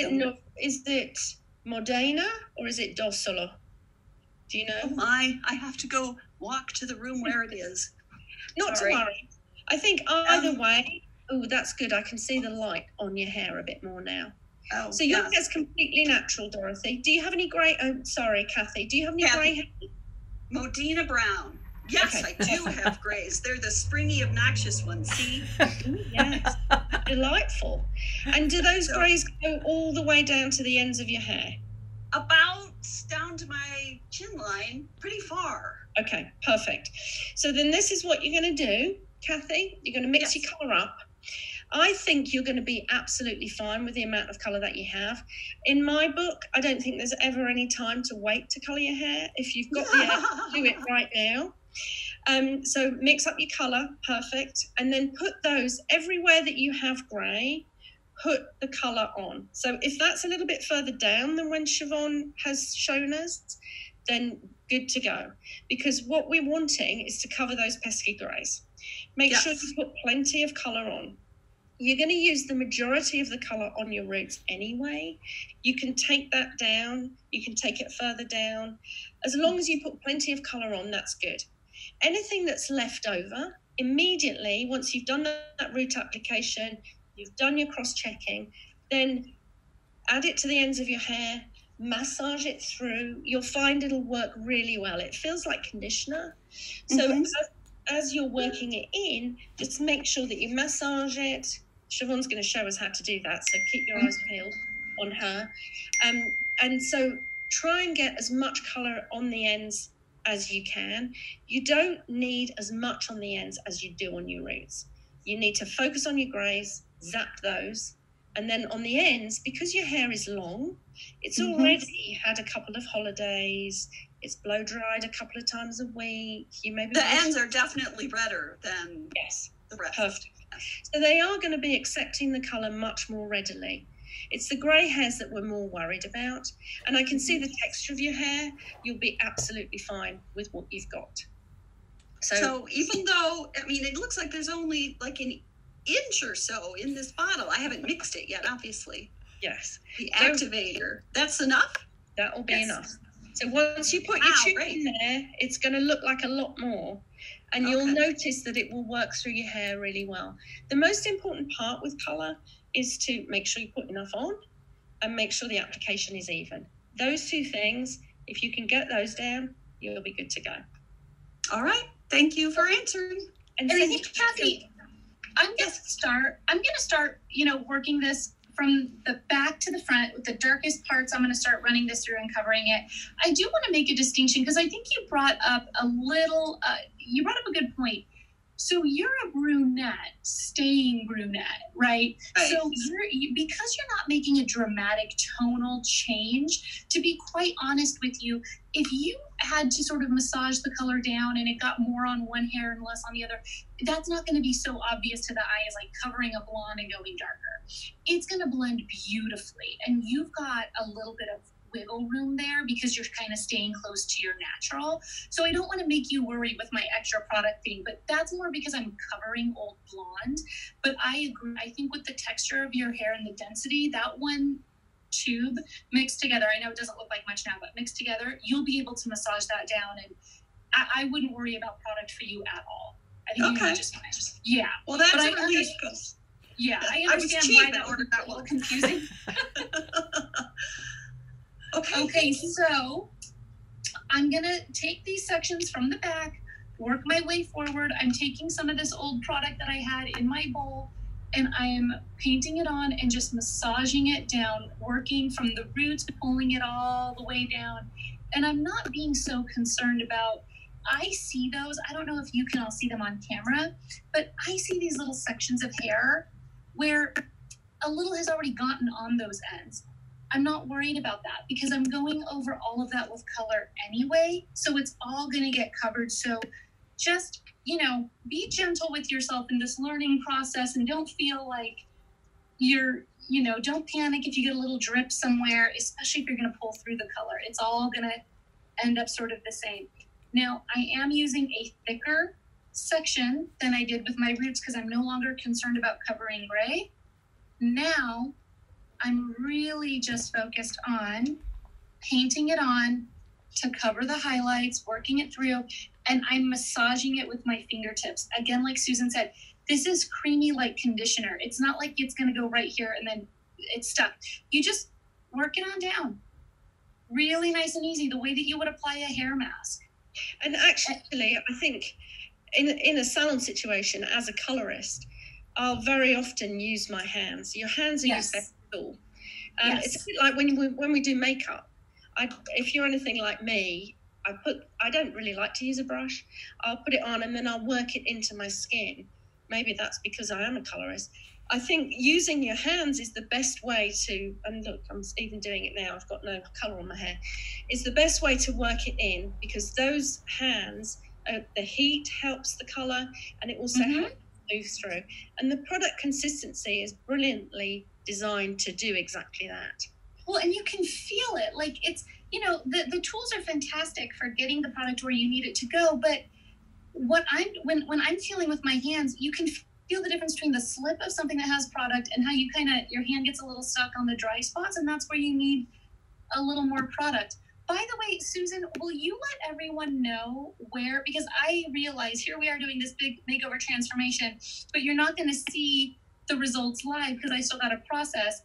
Is it Modena or is it Dossolo? Do you know? Oh my, I have to go walk to the room where it is. Not to worry. I think either way, that's good. I can see the light on your hair a bit more now. Oh, so your hair's completely natural, Dorothy. Do you have any grey? Oh, sorry, Kathy. Do you have any grey hair? Modena brown. Yes, okay. I do have grays. They're the springy, obnoxious ones. See? Yes. Delightful. And do those grays go all the way down to the ends of your hair? About down to my chin line, pretty far. Okay, perfect. So then this is what you're going to do, Kathy. You're going to mix your colour up. I think you're going to be absolutely fine with the amount of colour that you have. In my book, I don't think there's ever any time to wait to colour your hair. If you've got the air, do it right now. So mix up your colour, perfect. And then put those, everywhere that you have grey, put the colour on. So if that's a little bit further down than when Siobhan has shown us, then good to go. Because what we're wanting is to cover those pesky greys. Make sure you put plenty of colour on. You're going to use the majority of the colour on your roots anyway. You can take that down. You can take it further down. As long as you put plenty of colour on, that's good. Anything that's left over, immediately, once you've done that root application, you've done your cross-checking, then add it to the ends of your hair, massage it through. You'll find it'll work really well. It feels like conditioner. So as you're working it in, just make sure that you massage it. Siobhan's going to show us how to do that, so keep your eyes peeled on her. And so try and get as much colour on the ends as you can. You don't need as much on the ends as you do on your roots. You need to focus on your greys, zap those, And then on the ends, because your hair is long, it's already had a couple of holidays. It's blow dried a couple of times a week. You maybe the ends are definitely redder than the rest. Perfect. So they are going to be accepting the colour much more readily. It's the grey hairs that we're more worried about. And I can see the texture of your hair. You'll be absolutely fine with what you've got. So even though, I mean, it looks like there's only like an inch or so in this bottle. I haven't mixed it yet, obviously. Yes. The activator. That's enough? That will be enough. So once you put your tube in there, it's going to look like a lot more. And you'll notice that it will work through your hair really well. The most important part with colour is to make sure you put enough on and make sure the application is even. Those two things, if you can get those down, you'll be good to go. All right. Thank you for answering. And I think, Kathy, I'm going to start, working this from the back to the front with the darkest parts. I'm going to start running this through and covering it. I do want to make a distinction because I think you brought up a good point. So you're a brunette, staying brunette, right? So because you're not making a dramatic tonal change, to be quite honest with you, if you had to sort of massage the color down and it got more on one hair and less on the other, that's not going to be so obvious to the eye as like covering a blonde and going darker. It's going to blend beautifully. And you've got a little bit of wiggle room there because you're kind of staying close to your natural. So I don't want to make you worry with my extra product thing, but that's more because I'm covering old blonde. But I agree. I think with the texture of your hair and the density, that one tube mixed together, I know it doesn't look like much now, but mixed together, you'll be able to massage that down. And I wouldn't worry about product for you at all. I think you just fine. Yeah. Well, that's but a relief. I understand why that would be a little confusing. Okay, so I'm going to take these sections from the back, work my way forward. I'm taking some of this old product that I had in my bowl, and I am painting it on and just massaging it down, working from the roots, pulling it all the way down. And I'm not being so concerned about, I see those. I don't know if you can all see them on camera, but I see these little sections of hair where a little has already gotten on those ends. I'm not worried about that because I'm going over all of that with color anyway. So it's all going to get covered. So just, be gentle with yourself in this learning process and don't feel like don't panic if you get a little drip somewhere, especially if you're going to pull through the color. It's all going to end up sort of the same. Now, I am using a thicker section than I did with my roots because I'm no longer concerned about covering gray. Now, I'm really just focused on painting it on to cover the highlights, working it through, and I'm massaging it with my fingertips. Again, like Susan said, this is creamy like conditioner. It's not like it's going to go right here and then it's stuck. You just work it on down. Really nice and easy, the way that you would apply a hair mask. And actually, I think in a salon situation, as a colorist, I'll very often use my hands. Your hands are your best tool. It's a bit like when we do makeup. If you're anything like me, I don't really like to use a brush. I'll put it on and then I'll work it into my skin. Maybe that's because I am a colorist. I think using your hands is the best way to, and look, I'm even doing it now, I've got no color on my hair, is the best way to work it in because those hands, the heat helps the color and it also helps move through. And the product consistency is brilliantly designed to do exactly that. Well, and you can feel it. Like it's, the tools are fantastic for getting the product where you need it to go. But when I'm feeling with my hands, you can feel the difference between the slip of something that has product and how you your hand gets a little stuck on the dry spots. And that's where you need a little more product. By the way, Susan, will you let everyone know where, because I realize here we are doing this big makeover transformation, but you're not going to see the results live because I still got to process.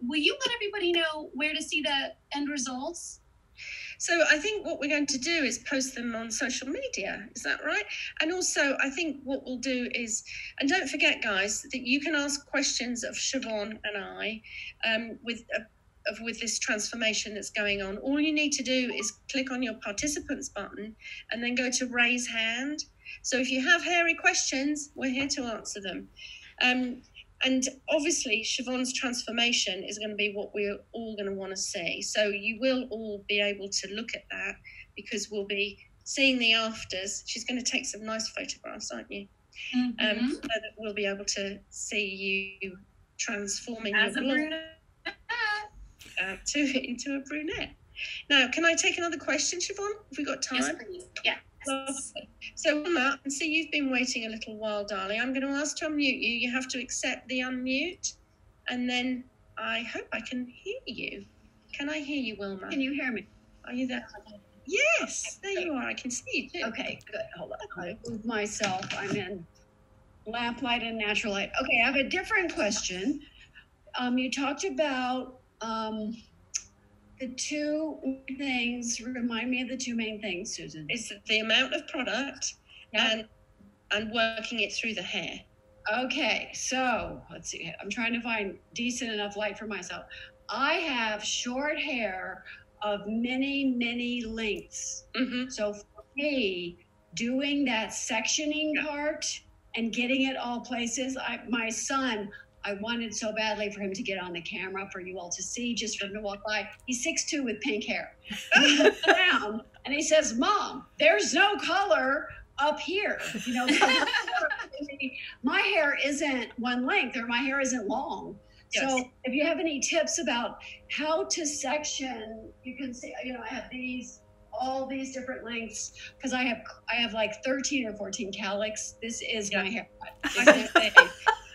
Will you let everybody know where to see the end results? So I think what we're going to do is post them on social media. Is that right? And also I think what we'll do is, and don't forget guys, that you can ask questions of Siobhan and I with this transformation that's going on. All you need to do is click on your participants button and then go to raise hand. So if you have hairy questions, we're here to answer them. And obviously, Siobhan's transformation is going to be what we're all going to want to see. So you will all be able to look at that because we'll be seeing the afters. She's going to take some nice photographs, aren't you? So that we'll be able to see you transforming as your a brunette into a brunette. Now, can I take another question, Siobhan? Have we got time? Yes, please. Yeah. So, Wilma, I can see you've been waiting a little while, darling. I'm going to ask to unmute you. You have to accept the unmute, and then I hope I can hear you. Can I hear you, Wilma? Can you hear me? Are you there? Yes, there you are. I can see you too. Okay, good. Hold on. I move myself. I'm in lamplight and natural light. Okay, I have a different question. You talked about the two things. Remind me of the two main things, Susan. It's the amount of product and working it through the hair. Okay, so let's see. I'm trying to find decent enough light for myself. I have short hair of many, many lengths. So for me, doing that sectioning part and getting it all places, my son, I wanted so badly for him to get on the camera for you all to see, just for him to walk by. He's 6'2" with pink hair. He looks down and he says, "Mom, there's no color up here." You know, my hair isn't one length, or my hair isn't long. Yes. So if you have any tips about how to section, you can see, you know, I have all these different lengths, because I have like 13 or 14 cowlicks. This is my hair.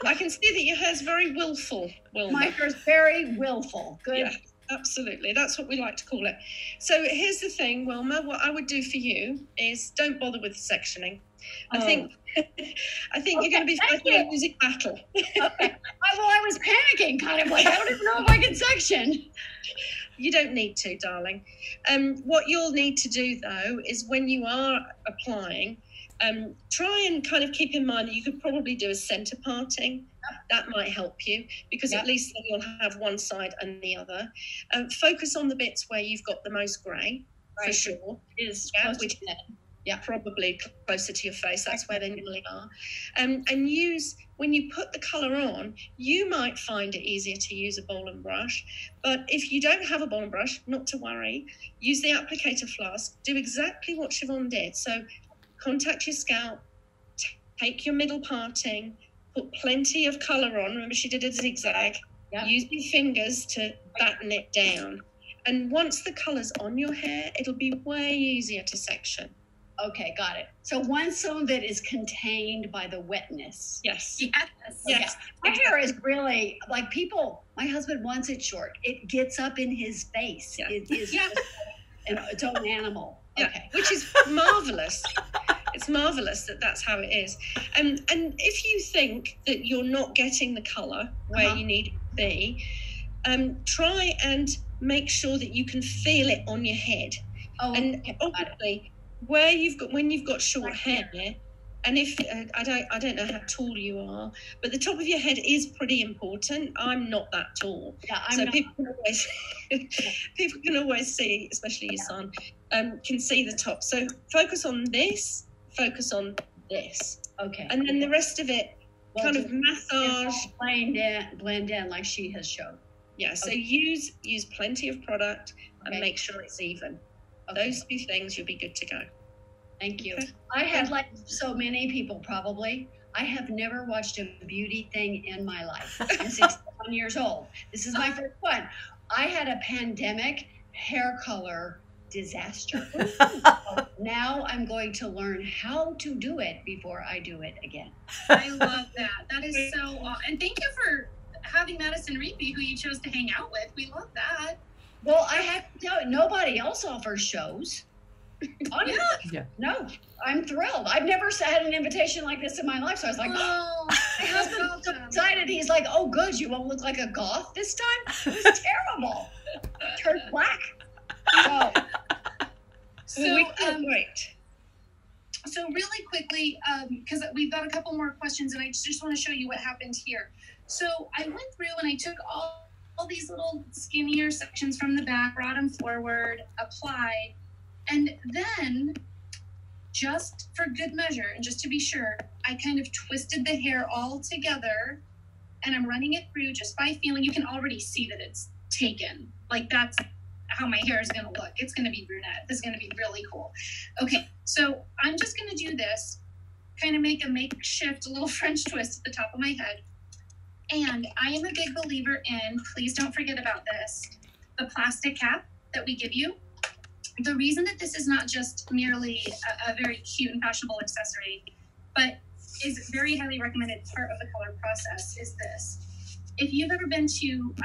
I can see that your hair's very willful, Wilma. My hair's very willful. Good. Yeah, absolutely. That's what we like to call it. So here's the thing, Wilma. What I would do for you is don't bother with sectioning. I think you're going to be fighting a losing battle. I was panicking, kind of like, I don't even know if I can section. You don't need to, darling. What you'll need to do, though, is when you are applying, try and kind of keep in mind that you could probably do a centre parting. That might help you, because at least then you'll have one side and the other. Focus on the bits where you've got the most grey, for sure. Probably closer to your face. That's where they normally are. And use, when you put the colour on, you might find it easier to use a bowl and brush. But if you don't have a bowl and brush, not to worry. Use the applicator flask. Do exactly what Siobhan did. So contact your scalp, take your middle parting, put plenty of colour on. Remember, she did a zigzag. Use your fingers to batten it down. And once the colour's on your hair, it'll be way easier to section. Okay, got it. So once some of it is contained by the wetness. Yes. Yes. My hair is really, like, my husband wants it short. It gets up in his face. It is its own animal. Okay. Which is marvellous. It's marvellous that that's how it is. And if you think that you're not getting the colour where you need it to be, try and make sure that you can feel it on your head. Obviously, when you've got short hair, and if I don't know how tall you are, but the top of your head is pretty important. I'm not that tall, people can always see, especially your son, can see the top. So focus on this, focus on this. Okay, and then the rest of it, kind of massage, blend in like she has shown. So use plenty of product and make sure it's even. Those two things, you'll be good to go. Thank you. I had, like so many people probably, I have never watched a beauty thing in my life. I'm 61 years old. This is my first one. I had a pandemic hair color disaster. Now I'm going to learn how to do it before I do it again. I love that. That is so awesome. And thank you for having Madison Reapy, who you chose to hang out with. We love that. Well, I have to tell you, nobody else offers shows. Honestly, no, I'm thrilled. I've never had an invitation like this in my life, so I was like, "Oh, my husband decided." He's like, "Oh, good, you won't look like a goth this time." It was terrible. Turned black. Great. So really quickly, because we've got a couple more questions, and I just want to show you what happened here. So I went through and I took all these little skinnier sections from the back, brought them forward, applied, and then just for good measure and just to be sure, I kind of twisted the hair all together and I'm running it through just by feeling. You can already see that it's taken. Like, that's how my hair is going to look. It's going to be brunette. This is going to be really cool. Okay, so I'm just going to do this, kind of make a makeshift little French twist at the top of my head. And I am a big believer in, please don't forget about this, the plastic cap that we give you. The reason that this is not just merely a very cute and fashionable accessory, but is very highly recommended part of the color process is this. If you've ever been to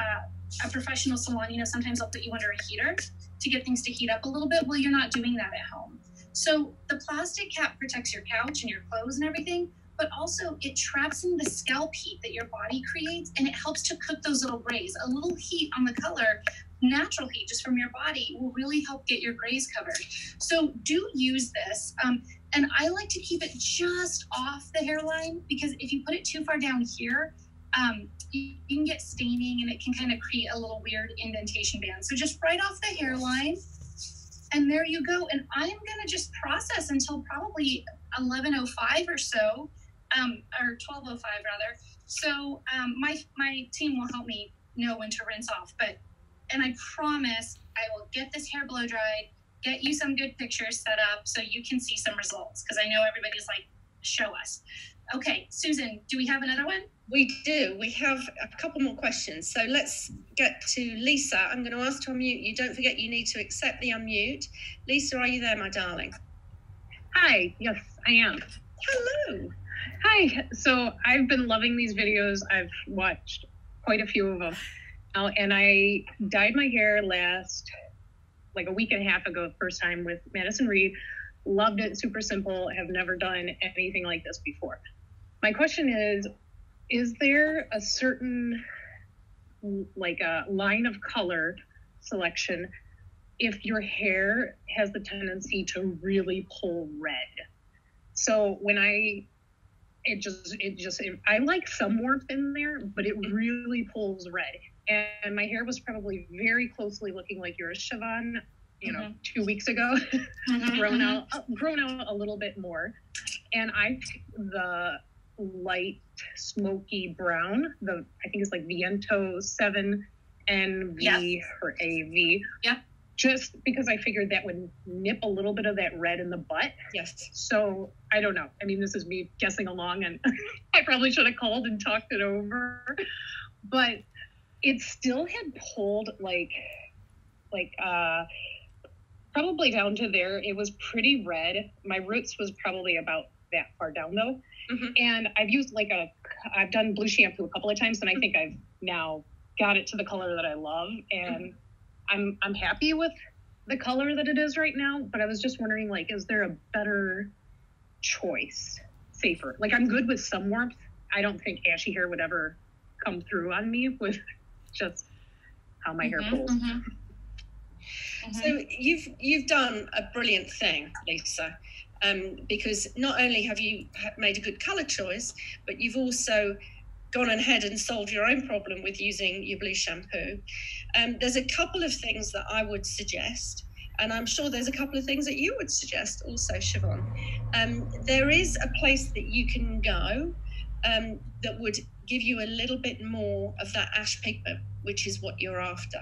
a professional salon, you know, sometimes they'll put you under a heater to get things to heat up a little bit. Well, you're not doing that at home. So the plastic cap protects your couch and your clothes and everything, but also it traps in the scalp heat that your body creates, and it helps to cook those little grays. A little heat on the color, natural heat just from your body, will really help get your grays covered. So do use this. And I like to keep it just off the hairline, because if you put it too far down here, you can get staining, and it can kind of create a little weird indentation band. So just right off the hairline, and there you go. And I'm going to just process until probably 11:05 or so, or 12:05 rather. So my team will help me know when to rinse off. And I promise I will get this hair blow dried, get you some good pictures set up so you can see some results, because I know everybody's like, show us. Okay, Susan, do we have another one? We do. We have a couple more questions. So let's get to Lisa. I'm going to ask to unmute you. Don't forget you need to accept the unmute. Lisa, are you there, my darling? Hi, yes, I am. Hello. Hi, so I've been loving these videos. I've watched quite a few of them. And I dyed my hair like a week and a half ago, the first time with Madison Reed. Loved it, super simple, have never done anything like this before. My question is there a certain, like a line of color selection if your hair has the tendency to really pull red? So when I like some warmth in there, but it really pulls red. And my hair was probably very closely looking like yours, Siobhan, 2 weeks ago, grown out a little bit more. And I picked the light smoky brown, I think it's like Viento 7 NV or AV. Yeah. Just because I figured that would nip a little bit of that red in the butt. Yes. So I don't know. I mean, this is me guessing along, and I probably should have called and talked it over. But it still had pulled like probably down to there. It was pretty red. My roots was probably about that far down though. Mm-hmm. And I've used I've done blue shampoo a couple of times, and I think I've now got it to the color that I love. And I'm happy with the color that it is right now, but I was just wondering, like, is there a better choice, safer? Like, I'm good with some warmth. I don't think ashy hair would ever come through on me with just how my hair pulls. So you've done a brilliant thing, Lisa, because not only have you made a good color choice, but you've also gone ahead and solved your own problem with using your blue shampoo. There's a couple of things that I would suggest, and I'm sure there's a couple of things that you would suggest also, Siobhan. There is a place that you can go that would give you a little bit more of that ash pigment, which is what you're after.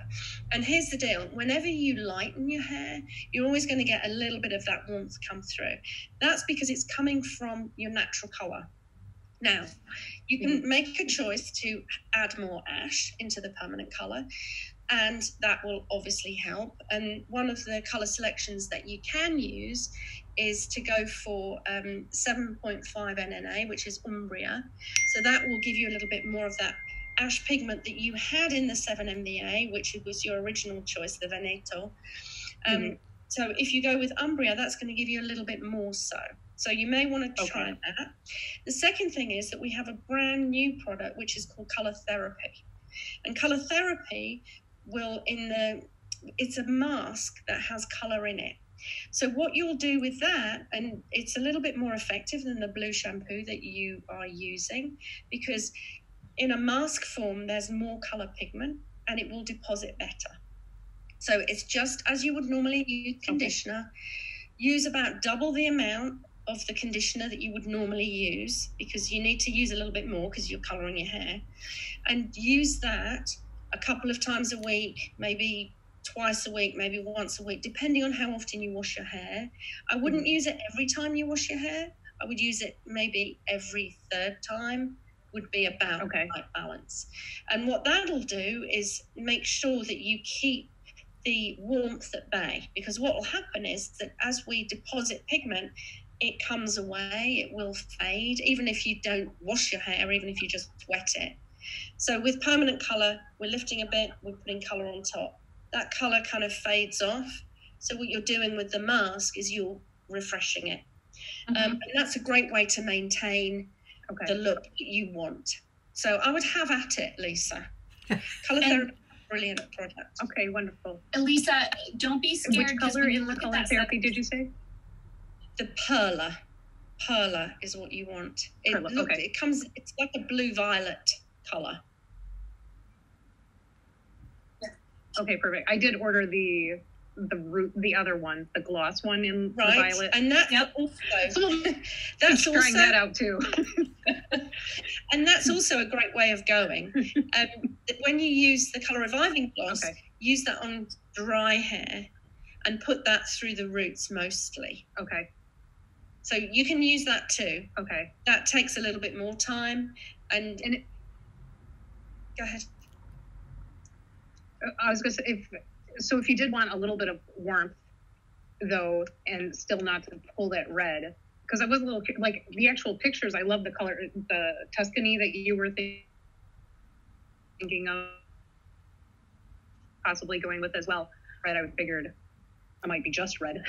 And here's the deal. Whenever you lighten your hair, you're always going to get a little bit of that warmth come through. That's because it's coming from your natural color. Now, you can make a choice to add more ash into the permanent color, and that will obviously help. And one of the color selections that you can use is to go for 7.5 NNA, which is Umbria. So that will give you a little bit more of that ash pigment that you had in the 7 MVA, which was your original choice, the Veneto. So if you go with Umbria, that's going to give you a little bit more so. So you may want to try that. The second thing is that we have a brand new product, which is called Color Therapy. And Color Therapy it's a mask that has color in it. So what you'll do with that, and it's a little bit more effective than the blue shampoo that you are using, because in a mask form, there's more color pigment and it will deposit better. So it's just as you would normally use conditioner, use about double the amount of the conditioner that you would normally use, because you need to use a little bit more because you're colouring your hair, and use that a couple of times a week, maybe twice a week, maybe once a week, depending on how often you wash your hair. I wouldn't use it every time you wash your hair. I would use it maybe every third time, would be about the right balance. And what that'll do is make sure that you keep the warmth at bay, because what will happen is that as we deposit pigment, it comes away, it will fade, even if you don't wash your hair, even if you just wet it. So with permanent colour, we're lifting a bit, we're putting colour on top. That colour kind of fades off. So what you're doing with the mask is you're refreshing it. And that's a great way to maintain the look that you want. So I would have at it, Lisa. Colour therapy, brilliant product. Okay, wonderful. Elisa, don't be scared. Which color in the color therapy did you say? The perla. Perla is what you want. It comes, it's like a blue violet colour. Okay, perfect. I did order the other one, the gloss one in the violet. And that's that's trying that out too. And that's also a great way of going. When you use the colour reviving gloss, use that on dry hair and put that through the roots mostly. Okay. So you can use that too. Okay. That takes a little bit more time. Go ahead. I was going to say, if you did want a little bit of warmth, though, and still not to pull that red, because I was a little, like, the actual pictures, I love the color, the Tuscany that you were thinking of possibly going with as well. Red, I figured I might be just red.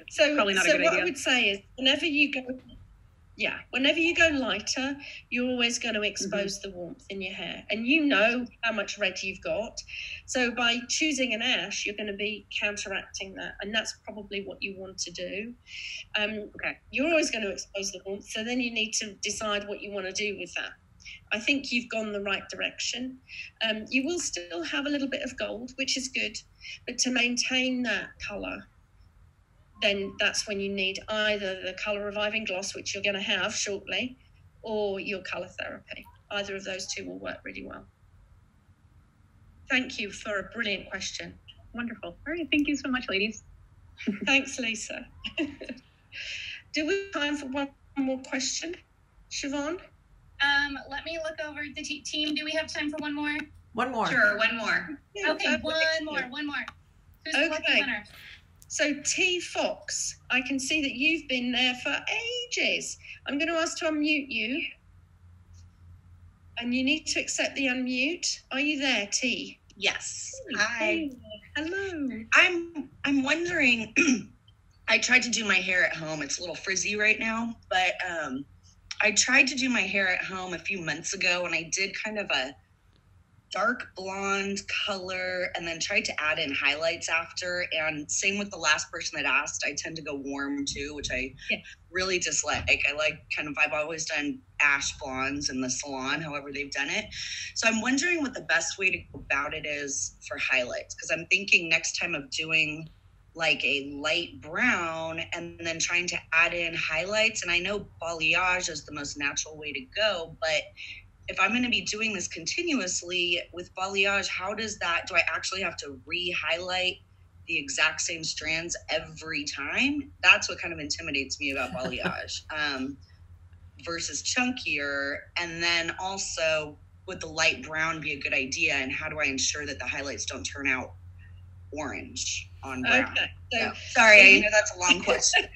So probably not a good what idea. I would say is whenever you go lighter, you're always going to expose the warmth in your hair, and you know how much red you've got. So by choosing an ash, you're going to be counteracting that, and that's probably what you want to do. You're always going to expose the warmth, so then you need to decide what you want to do with that. I think you've gone the right direction. You will still have a little bit of gold, which is good, but to maintain that colour, then that's when you need either the colour reviving gloss, which you're going to have shortly, or your colour therapy. Either of those two will work really well. Thank you for a brilliant question. Wonderful. All right, thank you so much, ladies. Thanks, Lisa. Do we have time for one more question, Siobhan? Let me look over the team. Do we have time for one more? One more. Sure, one more. Okay, one more. Who's the lucky winner? So T Fox, I can see that you've been there for ages. I'm going to ask to unmute you. And you need to accept the unmute. Are you there, T? Yes. Hi. Hello. I'm wondering, I tried to do my hair at home. It's a little frizzy right now, but I tried to do my hair at home a few months ago, and I did kind of a dark blonde color and then tried to add in highlights after. And same with the last person that asked, I tend to go warm too, which I really dislike. I like I've always done ash blondes in the salon, however they've done it. So I'm wondering what the best way to go about it is for highlights, because I'm thinking next time of doing like a light brown and then trying to add in highlights. And I know balayage is the most natural way to go, but if I'm going to be doing this continuously with balayage, do I actually have to re-highlight the exact same strands every time? That's what kind of intimidates me about balayage versus chunkier. And then also, would the light brown be a good idea? And how do I ensure that the highlights don't turn out orange on brown? Okay, so sorry, I know that's a long question.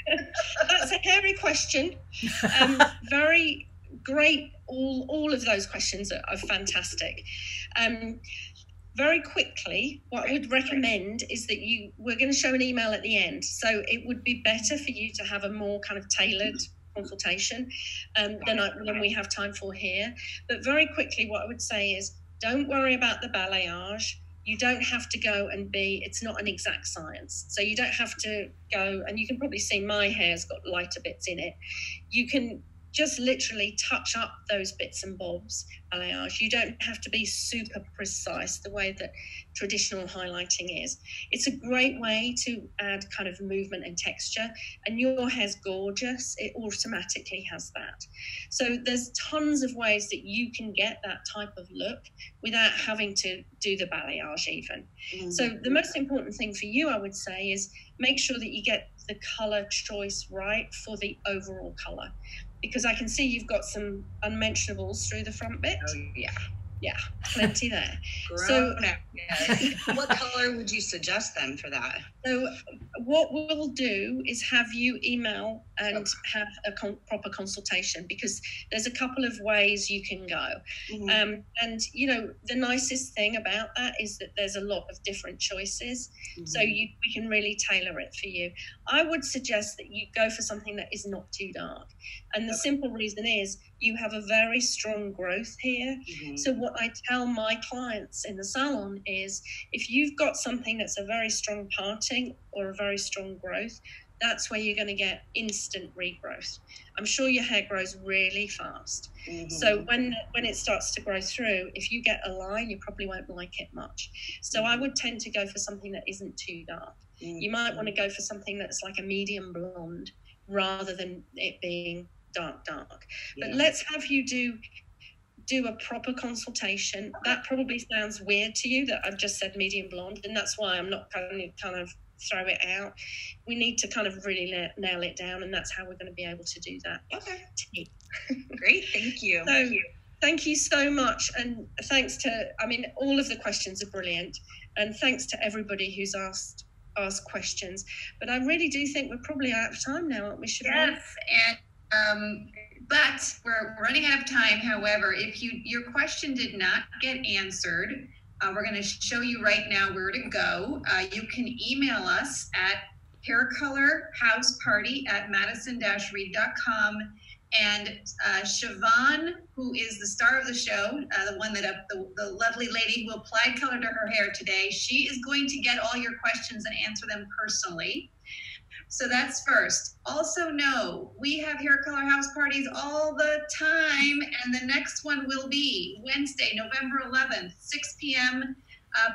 That's a hairy question. Very great. All of those questions are fantastic. Very quickly, what I would recommend is that we're going to show an email at the end. So it would be better for you to have a more kind of tailored consultation than we have time for here. But very quickly, what I would say is don't worry about the balayage. You don't have to go and it's not an exact science. So you don't have to go, and you can probably see my hair's got lighter bits in it. You can just literally touch up those bits and bobs balayage. You don't have to be super precise the way that traditional highlighting is. It's a great way to add kind of movement and texture, and your hair's gorgeous. It automatically has that. So there's tons of ways that you can get that type of look without having to do the balayage even. So the most important thing for you, I would say, is make sure that you get the color choice right for the overall color, because I can see you've got some unmentionables through the front bit. Oh, yeah. Yeah, plenty there. So, what color would you suggest then for that? So what we'll do is have you email and have a proper consultation, because there's a couple of ways you can go. And, you know, the nicest thing about that is that there's a lot of different choices. So we can really tailor it for you. I would suggest that you go for something that is not too dark. And the simple reason is you have a very strong growth here. So what I tell my clients in the salon is, if you've got something that's a very strong parting or a very strong growth, that's where you're going to get instant regrowth. I'm sure your hair grows really fast. So when it starts to grow through, if you get a line, you probably won't like it much. So I would tend to go for something that isn't too dark. You might want to go for something that's like a medium blonde rather than it being dark. But let's have you do a proper consultation. That probably sounds weird to you that I've just said medium blonde, and that's why I'm not going to kind of throw it out. We need to kind of really nail it down, and that's how we're going to be able to do that. Okay. Great. Thank you. So, thank you so much. And thanks to, I mean, all of the questions are brilliant. And thanks to everybody who's asked questions. But I really do think we're probably out of time now, aren't we, Siobhan? Yes. And, but we're running out of time. However, if your question did not get answered, we're going to show you right now where to go. You can email us at haircolorhouseparty@madison-reed.com. And Siobhan, who is the star of the show, the one that the lovely lady who applied color to her hair today, she is going to get all your questions and answer them personally. So that's first. Also know, we have hair color house parties all the time, and the next one will be Wednesday, November 11th, 6 p.m.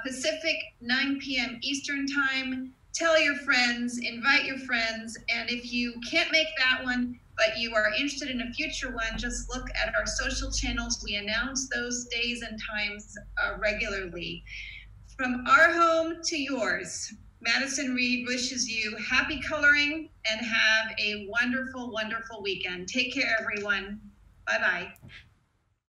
Pacific, 9 p.m. Eastern time. Tell your friends, invite your friends, and if you can't make that one, but you are interested in a future one, just look at our social channels. We announce those days and times regularly. From our home to yours, Madison Reed wishes you happy coloring and have a wonderful, wonderful weekend. Take care, everyone. Bye-bye.